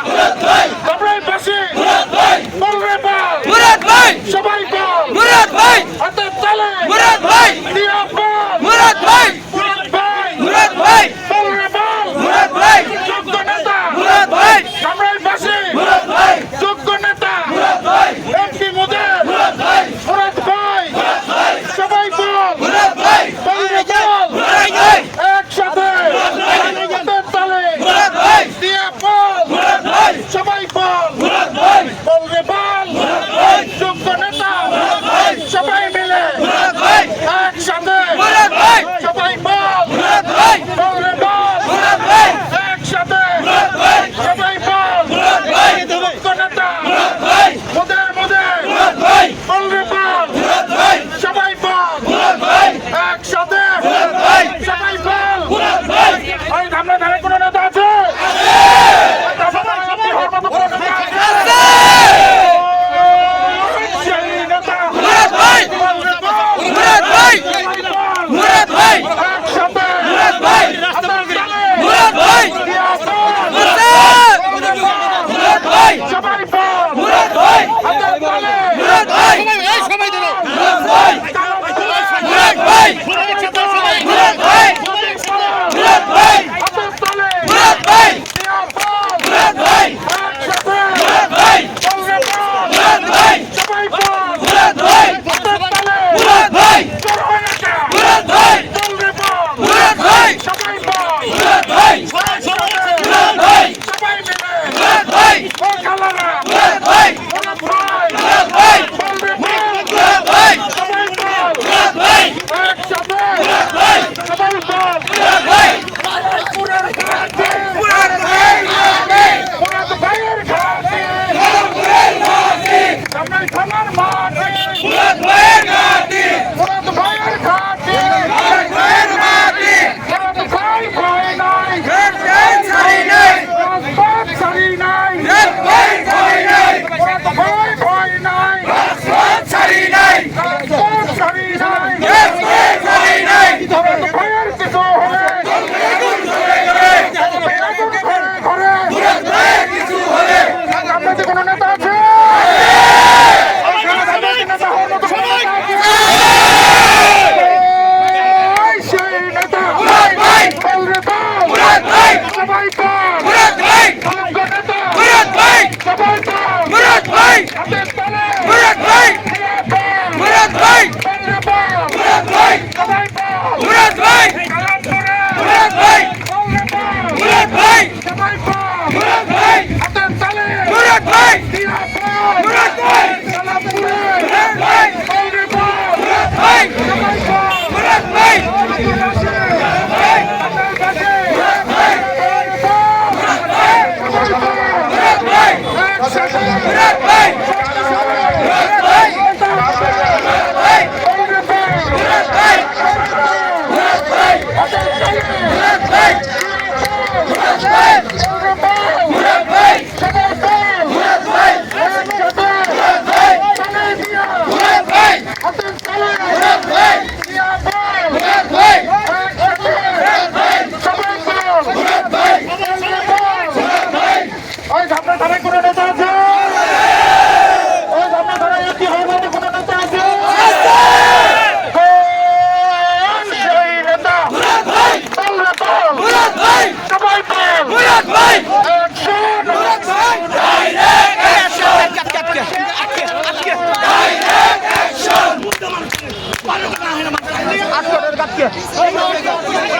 সবাই পাশে বলরে বল সবাই বল হাতের তালে দিয়া বল বলরে বল যোগ্য নেতা সবাই পাশে যোগ্য নেতা এমপি মোদের মুরাদ ভাই সবাই বল বলরে বল একসাথে হাতের তালে দিয়া বল সবাই বল বলরে বল যোগ্য নেতা সবাই মিলে একসাথে সবাই বল বলরে বল একসাথে সবাই বল যোগ্য নেতা মোদের বলরে বল সবাই বল একসাথে সবাই বল ওই সামনে ধারে কোনো নেতা আছে Action!